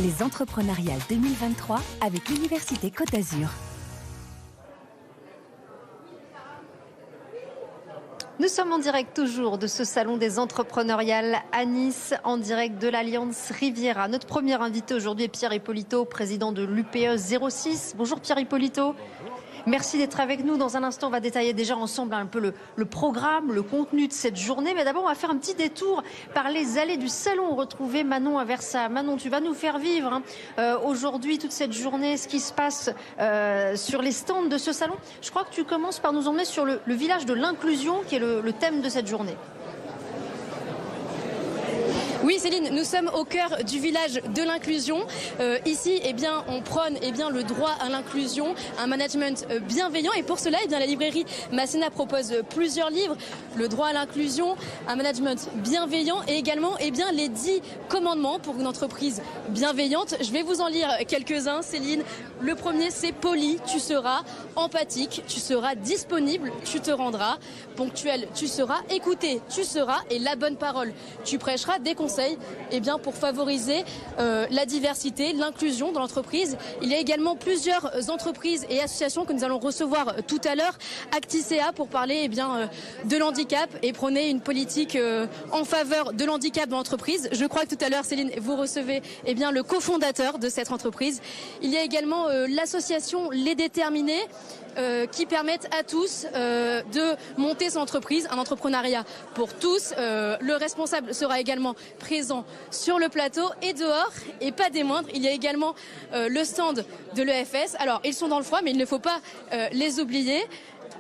Les Entrepreneuriales 2023 avec l'Université Côte d'Azur. Nous sommes en direct toujours de ce salon des entrepreneuriales à Nice, en direct de l'Alliance Riviera. Notre premier invité aujourd'hui est Pierre Ippolito, président de l'UPE 06. Bonjour Pierre Ippolito. Merci d'être avec nous. Dans un instant, on va détailler déjà ensemble un peu le programme, le contenu de cette journée. Mais d'abord, on va faire un petit détour par les allées du salon. Retrouver Manon Aversa. Manon, tu vas nous faire vivre aujourd'hui, toute cette journée, ce qui se passe sur les stands de ce salon. Je crois que tu commences par nous emmener sur le village de l'inclusion, qui est le thème de cette journée. Oui Céline, nous sommes au cœur du village de l'inclusion. Ici, on prône le droit à l'inclusion, un management bienveillant. Et pour cela, la librairie Masséna propose plusieurs livres. Le droit à l'inclusion, un management bienveillant et également les 10 commandements pour une entreprise bienveillante. Je vais vous en lire quelques-uns, Céline. Le premier, c'est poli, tu seras empathique, tu seras disponible, tu te rendras, ponctuel, tu seras écouté, tu seras, et la bonne parole, tu prêcheras des conseils pour favoriser la diversité, l'inclusion dans l'entreprise. Il y a également plusieurs entreprises et associations que nous allons recevoir tout à l'heure. Acticea pour parler de l'handicap et prôner une politique en faveur de l'handicap dans l'entreprise. Je crois que tout à l'heure, Céline, vous recevez le cofondateur de cette entreprise. Il y a également l'association Les Déterminés, qui permettent à tous de monter son entreprise, un entrepreneuriat pour tous. Le responsable sera également présent sur le plateau et dehors, et pas des moindres, il y a également le stand de l'EFS. Alors, ils sont dans le froid, mais il ne faut pas les oublier.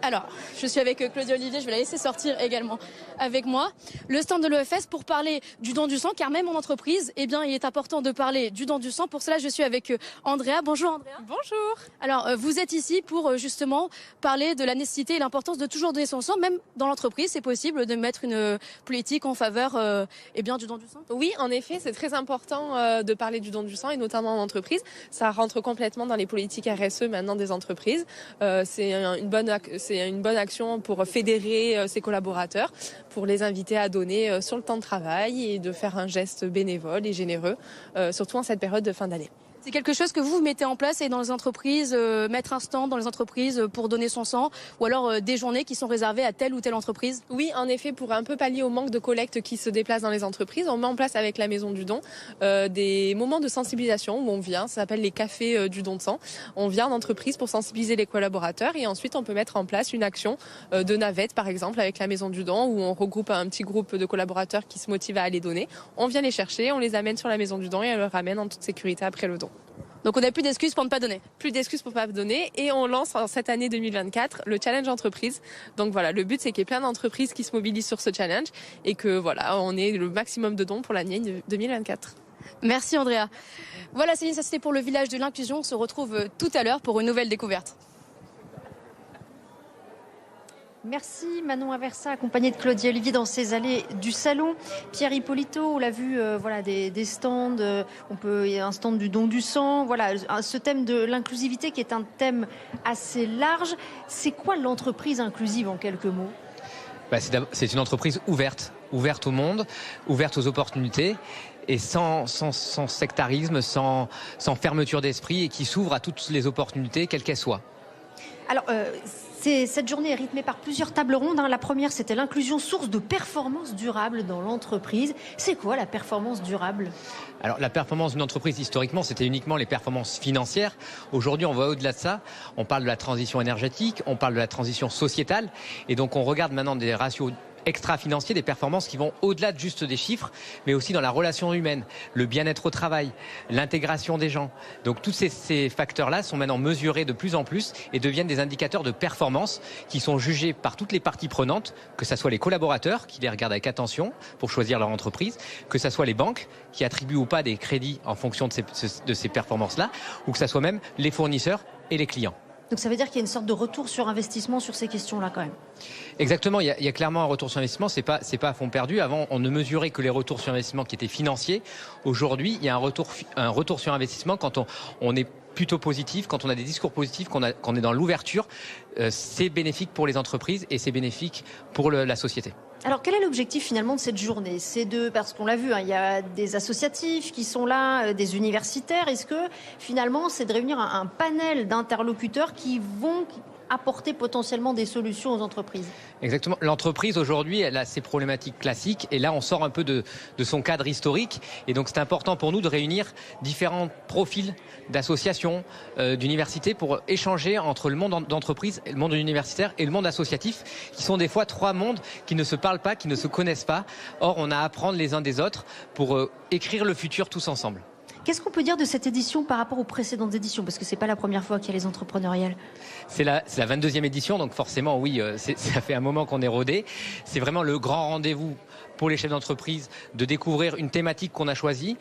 Alors, je suis avec Claudia Olivier, je vais la laisser sortir également avec moi. Le stand de l'EFS pour parler du don du sang, car même en entreprise, il est important de parler du don du sang. Pour cela, je suis avec Andrea. Bonjour Andrea. Bonjour. Alors, vous êtes ici pour justement parler de la nécessité et l'importance de toujours donner son sang. Même dans l'entreprise, c'est possible de mettre une politique en faveur du don du sang. Oui, en effet, c'est très important de parler du don du sang, et notamment en entreprise. Ça rentre complètement dans les politiques RSE maintenant des entreprises. C'est une bonne action pour fédérer ses collaborateurs, pour les inviter à donner sur le temps de travail et de faire un geste bénévole et généreux, surtout en cette période de fin d'année. C'est quelque chose que vous mettez en place et dans les entreprises, mettre un stand dans les entreprises pour donner son sang, ou alors des journées qui sont réservées à telle ou telle entreprise? Oui, en effet, pour un peu pallier au manque de collecte qui se déplace dans les entreprises, on met en place avec la Maison du Don des moments de sensibilisation où on vient, ça s'appelle les cafés du don de sang. On vient en entreprise pour sensibiliser les collaborateurs, et ensuite on peut mettre en place une action de navette, par exemple, avec la Maison du Don, où on regroupe un petit groupe de collaborateurs qui se motivent à aller donner. On vient les chercher, on les amène sur la Maison du Don et on les ramène en toute sécurité après le don. Donc on n'a plus d'excuses pour ne pas donner. Plus d'excuses pour ne pas donner, et on lance en cette année 2024 le challenge entreprise. Donc voilà, le but c'est qu'il y ait plein d'entreprises qui se mobilisent sur ce challenge et que on ait le maximum de dons pour l'année 2024. Merci Andrea. Voilà Céline, ça c'était pour le village de l'inclusion. On se retrouve tout à l'heure pour une nouvelle découverte. Merci Manon Aversa, accompagnée de Claudia Olivier dans ces allées du salon. Pierre Ippolito, on l'a vu, des stands, il y a un stand du don du sang, ce thème de l'inclusivité qui est un thème assez large. C'est quoi l'entreprise inclusive en quelques mots? C'est une entreprise ouverte au monde, ouverte aux opportunités, et sans sectarisme, sans fermeture d'esprit, et qui s'ouvre à toutes les opportunités, quelles qu'elles soient. Alors, cette journée est rythmée par plusieurs tables rondes. La première, c'était l'inclusion, source de performance durable dans l'entreprise. C'est quoi la performance durable? Alors la performance d'une entreprise, historiquement, c'était uniquement les performances financières. Aujourd'hui, on va au-delà de ça. On parle de la transition énergétique, on parle de la transition sociétale. Et donc, on regarde maintenant des ratios extra-financiers, des performances qui vont au-delà de juste des chiffres, mais aussi dans la relation humaine, le bien-être au travail, l'intégration des gens. Donc tous ces facteurs-là sont maintenant mesurés de plus en plus et deviennent des indicateurs de performance qui sont jugés par toutes les parties prenantes, que ce soit les collaborateurs qui les regardent avec attention pour choisir leur entreprise, que ce soit les banques qui attribuent ou pas des crédits en fonction de ces performances-là, ou que ce soit même les fournisseurs et les clients. Donc ça veut dire qu'il y a une sorte de retour sur investissement sur ces questions-là quand même. Exactement, il y a clairement un retour sur investissement, c'est pas à fond perdu. Avant, on ne mesurait que les retours sur investissement qui étaient financiers. Aujourd'hui, il y a un retour sur investissement quand on est plutôt positif, quand on a des discours positifs, qu'on est dans l'ouverture. C'est bénéfique pour les entreprises et c'est bénéfique pour la société. Alors quel est l'objectif finalement de cette journée? Parce qu'on l'a vu, il y a des associatifs qui sont là, des universitaires. Est-ce que finalement c'est de réunir un panel d'interlocuteurs qui vont apporter potentiellement des solutions aux entreprises? Exactement. L'entreprise aujourd'hui, elle a ses problématiques classiques et là on sort un peu de son cadre historique et donc c'est important pour nous de réunir différents profils d'associations, d'universités pour échanger entre le monde d'entreprise, le monde universitaire et le monde associatif qui sont des fois trois mondes qui ne se parlent pas, qui ne se connaissent pas. Or on a à apprendre les uns des autres pour écrire le futur tous ensemble. Qu'est-ce qu'on peut dire de cette édition par rapport aux précédentes éditions? Parce que c'est pas la première fois qu'il y a les entrepreneuriales. C'est la 22e édition, donc forcément, oui, ça fait un moment qu'on est rodé. C'est vraiment le grand rendez-vous pour les chefs d'entreprise de découvrir une thématique qu'on a choisie.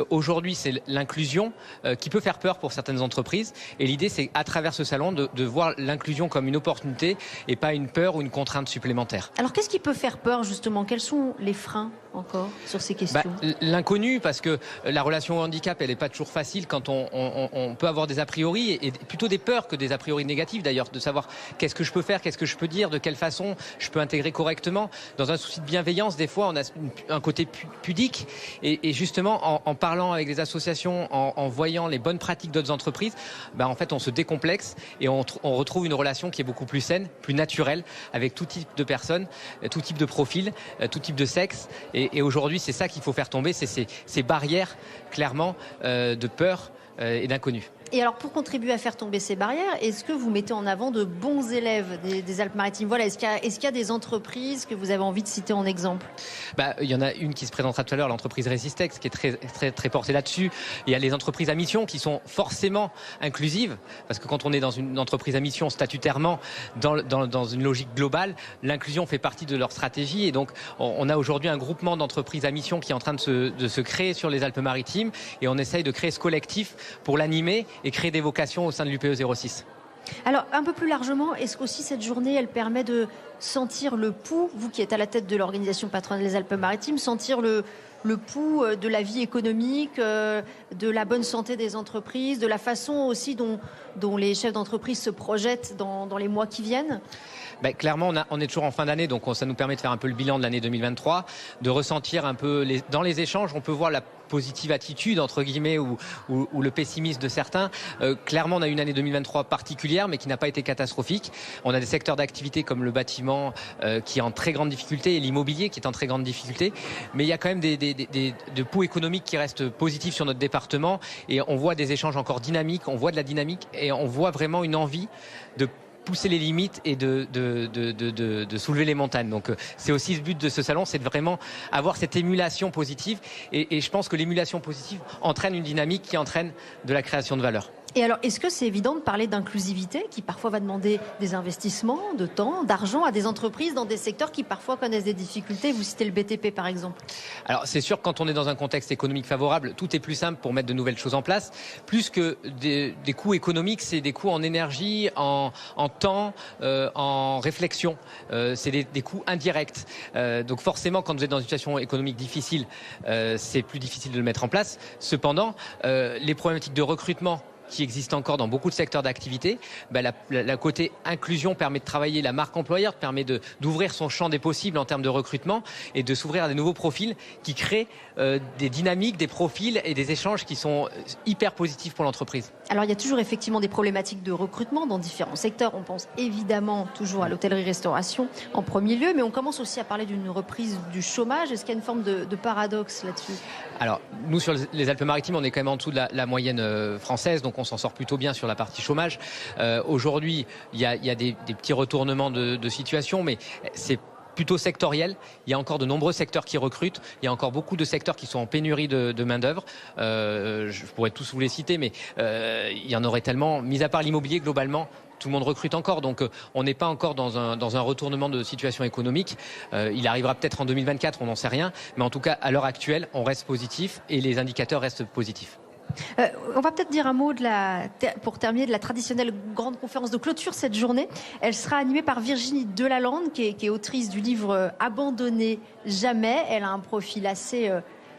Aujourd'hui, c'est l'inclusion qui peut faire peur pour certaines entreprises. Et l'idée, c'est à travers ce salon de voir l'inclusion comme une opportunité et pas une peur ou une contrainte supplémentaire. Alors, qu'est-ce qui peut faire peur, justement? Quels sont les freins encore sur ces questions? L'inconnu, parce que la relation au handicap, elle n'est pas toujours facile quand on peut avoir des a priori et plutôt des peurs que des a priori négatifs d'ailleurs, de savoir qu'est-ce que je peux faire, qu'est-ce que je peux dire, de quelle façon je peux intégrer correctement. Dans un souci de bienveillance, des fois, on a un côté pudique et justement en parlant avec les associations, en voyant les bonnes pratiques d'autres entreprises, en fait, on se décomplexe et on retrouve une relation qui est beaucoup plus saine, plus naturelle, avec tout type de personnes, tout type de profil, tout type de sexe. Et aujourd'hui, c'est ça qu'il faut faire tomber, c'est ces barrières, clairement, de peur et d'inconnu. Et alors, pour contribuer à faire tomber ces barrières, est-ce que vous mettez en avant de bons élèves des Alpes-Maritimes? Voilà, est-ce qu'il y a des entreprises que vous avez envie de citer en exemple? Il y en a une qui se présentera tout à l'heure, l'entreprise Resistex, qui est très, très, très portée là-dessus. Il y a les entreprises à mission qui sont forcément inclusives, parce que quand on est dans une entreprise à mission statutairement, dans une logique globale, l'inclusion fait partie de leur stratégie. Et donc, on a aujourd'hui un groupement d'entreprises à mission qui est en train de se créer sur les Alpes-Maritimes, et on essaye de créer ce collectif pour l'animer et créer des vocations au sein de l'UPE 06. Alors, un peu plus largement, est-ce qu'aussi cette journée, elle permet de sentir le pouls, vous qui êtes à la tête de l'organisation patronale des Alpes-Maritimes, sentir le pouls de la vie économique, de la bonne santé des entreprises, de la façon aussi dont les chefs d'entreprise se projettent dans les mois qui viennent? Clairement, on est toujours en fin d'année, donc ça nous permet de faire un peu le bilan de l'année 2023, de ressentir un peu, dans les échanges, on peut voir la positive attitude, entre guillemets, ou le pessimisme de certains. Clairement, on a une année 2023 particulière, mais qui n'a pas été catastrophique. On a des secteurs d'activité comme le bâtiment qui est en très grande difficulté et l'immobilier qui est en très grande difficulté. Mais il y a quand même des pouls économiques qui restent positifs sur notre département et on voit des échanges encore dynamiques, on voit de la dynamique et on voit vraiment une envie de pousser les limites et de soulever les montagnes. Donc c'est aussi le but de ce salon, c'est de vraiment avoir cette émulation positive et je pense que l'émulation positive entraîne une dynamique qui entraîne de la création de valeur. Et alors, est-ce que c'est évident de parler d'inclusivité qui parfois va demander des investissements, de temps, d'argent à des entreprises dans des secteurs qui parfois connaissent des difficultés? Vous citez le BTP par exemple. Alors c'est sûr, quand on est dans un contexte économique favorable, tout est plus simple pour mettre de nouvelles choses en place. Plus que des coûts économiques, c'est des coûts en énergie, en temps, en réflexion. C'est des coûts indirects. Donc forcément, quand vous êtes dans une situation économique difficile, c'est plus difficile de le mettre en place. Cependant, les problématiques de recrutement qui existe encore dans beaucoup de secteurs d'activité, la côté inclusion permet de travailler la marque employeur, permet d'ouvrir son champ des possibles en termes de recrutement et de s'ouvrir à des nouveaux profils qui créent des dynamiques, des profils et des échanges qui sont hyper positifs pour l'entreprise. Alors il y a toujours effectivement des problématiques de recrutement dans différents secteurs. On pense évidemment toujours à l'hôtellerie-restauration en premier lieu, mais on commence aussi à parler d'une reprise du chômage. Est-ce qu'il y a une forme de paradoxe là-dessus? Alors nous sur les Alpes-Maritimes, on est quand même en dessous de la moyenne française, donc on s'en sort plutôt bien sur la partie chômage. Aujourd'hui, il y a des petits retournements de situation, mais c'est plutôt sectoriel. Il y a encore de nombreux secteurs qui recrutent. Il y a encore beaucoup de secteurs qui sont en pénurie de main-d'œuvre. Je pourrais tous vous les citer, mais il y en aurait tellement. Mis à part l'immobilier, globalement, tout le monde recrute encore. Donc, on n'est pas encore dans un retournement de situation économique. Il arrivera peut-être en 2024, on n'en sait rien. Mais en tout cas, à l'heure actuelle, on reste positif et les indicateurs restent positifs. On va peut-être dire un mot pour terminer de la traditionnelle grande conférence de clôture cette journée. Elle sera animée par Virginie Delalande qui est autrice du livre Abandonner jamais. Elle a un profil assez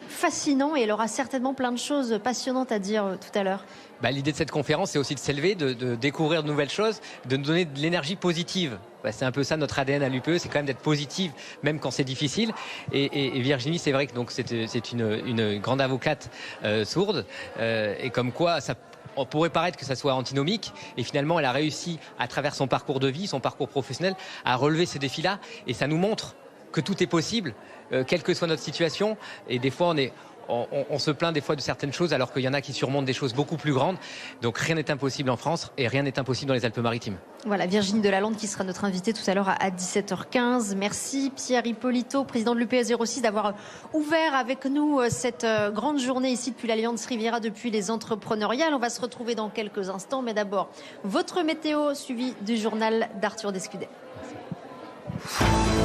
fascinant et elle aura certainement plein de choses passionnantes à dire tout à l'heure. L'idée de cette conférence, c'est aussi de s'élever, de découvrir de nouvelles choses, de nous donner de l'énergie positive. C'est un peu ça notre ADN à l'UPE, c'est quand même d'être positive, même quand c'est difficile. Et Virginie, c'est vrai que c'est une grande avocate sourde, et comme quoi on pourrait paraître que ça soit antinomique, et finalement elle a réussi à travers son parcours de vie, son parcours professionnel, à relever ces défis-là, et ça nous montre que tout est possible, quelle que soit notre situation. Et des fois on se plaint des fois de certaines choses alors qu'il y en a qui surmontent des choses beaucoup plus grandes. Donc rien n'est impossible en France et rien n'est impossible dans les Alpes-Maritimes. Voilà, Virginie Delalande qui sera notre invitée tout à l'heure à 17h15. Merci Pierre Hippolito, président de l'UPE 06, d'avoir ouvert avec nous cette grande journée ici depuis l'Alliance Riviera, depuis les entrepreneuriales. On va se retrouver dans quelques instants, mais d'abord votre météo suivi du journal d'Arthur Descudet. Merci.